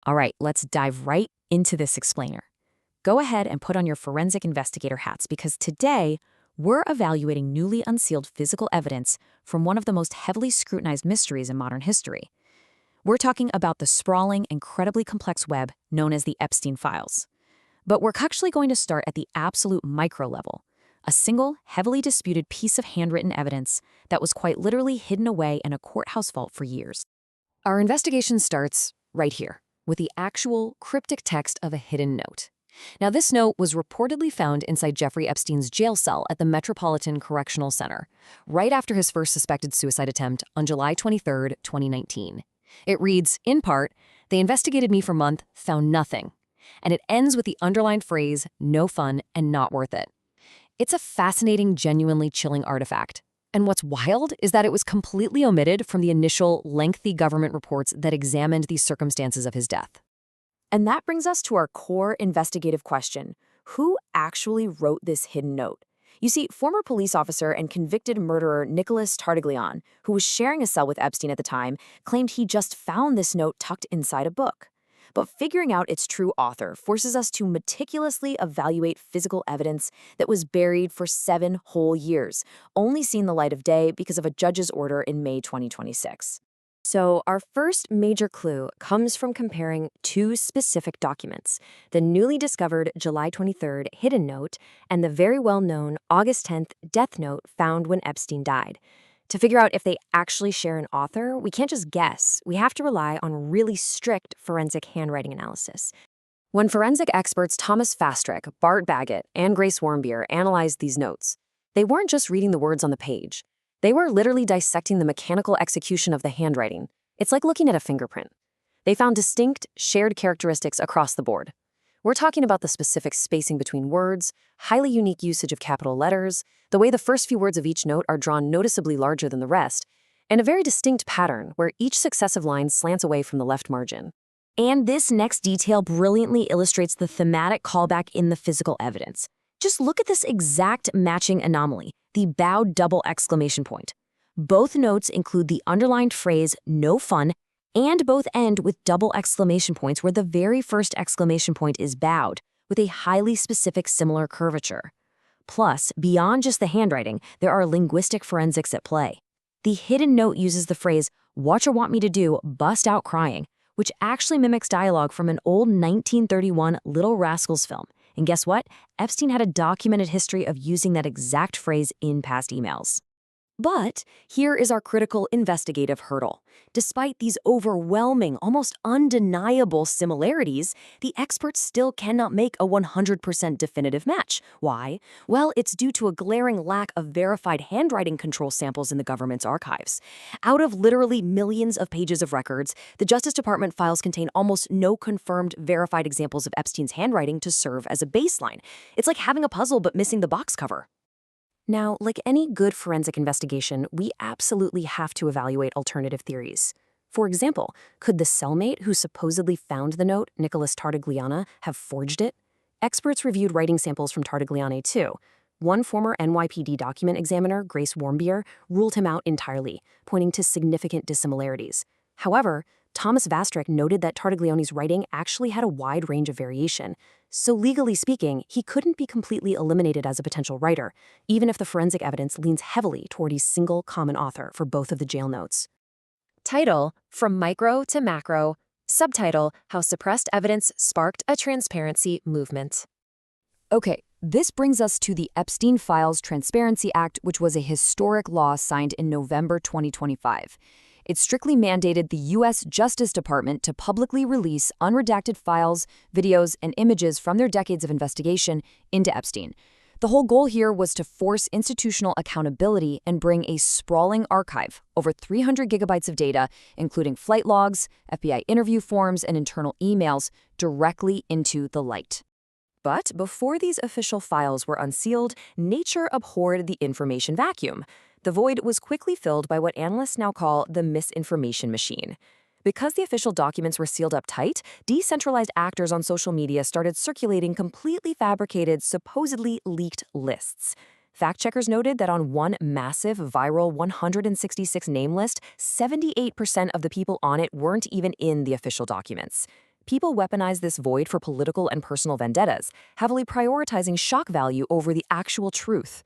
All right, let's dive right into this explainer. Go ahead and put on your forensic investigator hats because today we're evaluating newly unsealed physical evidence from one of the most heavily scrutinized mysteries in modern history. We're talking about the sprawling, incredibly complex web known as the Epstein Files. But we're actually going to start at the absolute micro level, a single, heavily disputed piece of handwritten evidence that was quite literally hidden away in a courthouse vault for years. Our investigation starts right here, with the actual cryptic text of a hidden note. Now, this note was reportedly found inside Jeffrey Epstein's jail cell at the Metropolitan Correctional Center, right after his first suspected suicide attempt on July 23, 2019. It reads, in part, "They investigated me for a month, found nothing." And it ends with the underlined phrase, "no fun and not worth it." It's a fascinating, genuinely chilling artifact. And what's wild is that it was completely omitted from the initial, lengthy government reports that examined the circumstances of his death. And that brings us to our core investigative question. Who actually wrote this hidden note? You see, former police officer and convicted murderer Nicholas Tartaglione, who was sharing a cell with Epstein at the time, claimed he just found this note tucked inside a book. But figuring out its true author forces us to meticulously evaluate physical evidence that was buried for 7 whole years, only seen the light of day because of a judge's order in May 2026. So our first major clue comes from comparing two specific documents, the newly discovered July 23rd hidden note and the very well-known August 10th death note found when Epstein died. To figure out if they actually share an author, we can't just guess. We have to rely on really strict forensic handwriting analysis. When forensic experts Thomas Fastrick, Bart Baggett, and Grace Warmbier analyzed these notes, they weren't just reading the words on the page. They were literally dissecting the mechanical execution of the handwriting. It's like looking at a fingerprint. They found distinct, shared characteristics across the board. We're talking about the specific spacing between words, highly unique usage of capital letters, the way the first few words of each note are drawn noticeably larger than the rest, and a very distinct pattern where each successive line slants away from the left margin. And this next detail brilliantly illustrates the thematic callback in the physical evidence. Just look at this exact matching anomaly, the bowed double exclamation point. Both notes include the underlined phrase, "no fun," and both end with double exclamation points where the very first exclamation point is bowed, with a highly specific similar curvature. Plus, beyond just the handwriting, there are linguistic forensics at play. The hidden note uses the phrase, "What you want me to do, bust out crying," which actually mimics dialogue from an old 1931 Little Rascals film. And guess what? Epstein had a documented history of using that exact phrase in past emails. But here is our critical investigative hurdle. Despite these overwhelming, almost undeniable similarities, the experts still cannot make a 100% definitive match. Why? Well, it's due to a glaring lack of verified handwriting control samples in the government's archives. Out of literally millions of pages of records, the Justice Department files contain almost no confirmed, verified examples of Epstein's handwriting to serve as a baseline. It's like having a puzzle but missing the box cover. Now, like any good forensic investigation, we absolutely have to evaluate alternative theories. For example, could the cellmate who supposedly found the note, Nicholas Tartaglione, have forged it? Experts reviewed writing samples from Tartaglione too. One former NYPD document examiner, Grace Warmbier, ruled him out entirely, pointing to significant dissimilarities. However, Thomas Fastrick noted that Tartaglione's writing actually had a wide range of variation. So legally speaking, he couldn't be completely eliminated as a potential writer, even if the forensic evidence leans heavily toward a single common author for both of the jail notes. Title, From Micro to Macro. Subtitle, How Suppressed Evidence Sparked a Transparency Movement. Okay, this brings us to the Epstein Files Transparency Act, which was a historic law signed in November 2025. It strictly mandated the U.S. Justice Department to publicly release unredacted files, videos, and images from their decades of investigation into Epstein. The whole goal here was to force institutional accountability and bring a sprawling archive, over 300 gigabytes of data, including flight logs, FBI interview forms, and internal emails, directly into the light. But before these official files were unsealed, nature abhorred the information vacuum. The void was quickly filled by what analysts now call the misinformation machine. Because the official documents were sealed up tight, decentralized actors on social media started circulating completely fabricated, supposedly leaked lists. Fact-checkers noted that on one massive, viral 166 name list, 78% of the people on it weren't even in the official documents. People weaponize this void for political and personal vendettas, heavily prioritizing shock value over the actual truth.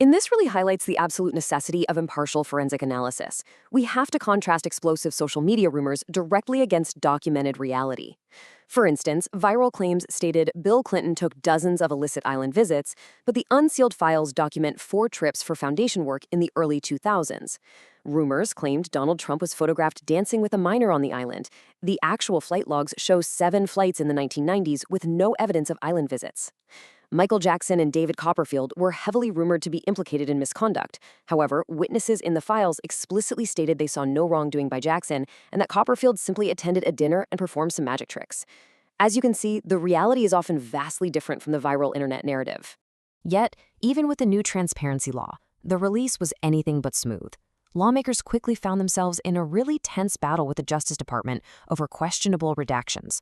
And this really highlights the absolute necessity of impartial forensic analysis. We have to contrast explosive social media rumors directly against documented reality. For instance, viral claims stated Bill Clinton took dozens of illicit island visits, but the unsealed files document 4 trips for foundation work in the early 2000s. Rumors claimed Donald Trump was photographed dancing with a minor on the island. The actual flight logs show 7 flights in the 1990s with no evidence of island visits. Michael Jackson and David Copperfield were heavily rumored to be implicated in misconduct. However, witnesses in the files explicitly stated they saw no wrongdoing by Jackson and that Copperfield simply attended a dinner and performed some magic tricks. As you can see, the reality is often vastly different from the viral internet narrative. Yet, even with the new transparency law, the release was anything but smooth. Lawmakers quickly found themselves in a really tense battle with the Justice Department over questionable redactions.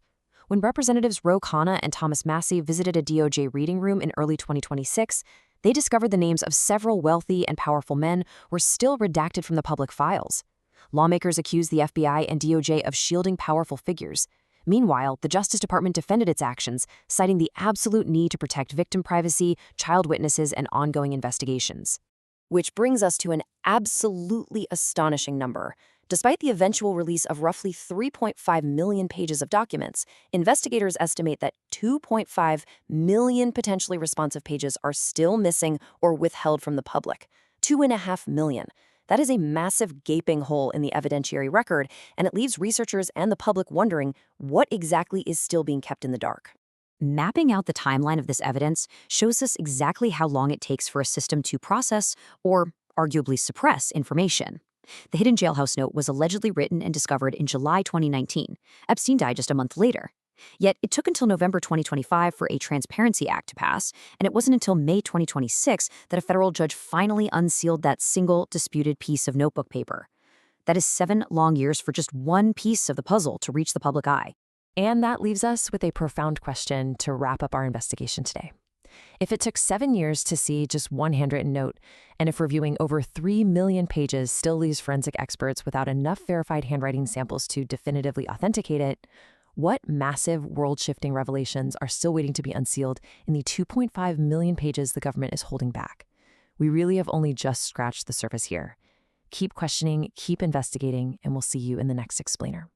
When Representatives Ro Khanna and Thomas Massie visited a DOJ reading room in early 2026, they discovered the names of several wealthy and powerful men were still redacted from the public files. Lawmakers accused the FBI and DOJ of shielding powerful figures. Meanwhile, the Justice Department defended its actions, citing the absolute need to protect victim privacy, child witnesses, and ongoing investigations. Which brings us to an absolutely astonishing number. Despite the eventual release of roughly 3.5 million pages of documents, investigators estimate that 2.5 million potentially responsive pages are still missing or withheld from the public. 2.5 million. That is a massive gaping hole in the evidentiary record, and it leaves researchers and the public wondering what exactly is still being kept in the dark. Mapping out the timeline of this evidence shows us exactly how long it takes for a system to process, or arguably suppress, information. The hidden jailhouse note was allegedly written and discovered in July 2019. Epstein died just a month later. Yet it took until November 2025 for a Transparency Act to pass, and it wasn't until May 2026 that a federal judge finally unsealed that single disputed piece of notebook paper. That is 7 long years for just one piece of the puzzle to reach the public eye. And that leaves us with a profound question to wrap up our investigation today. If it took 7 years to see just one handwritten note, and if reviewing over 3 million pages still leaves forensic experts without enough verified handwriting samples to definitively authenticate it, what massive world-shifting revelations are still waiting to be unsealed in the 2.5 million pages the government is holding back? We really have only just scratched the surface here. Keep questioning, keep investigating, and we'll see you in the next explainer.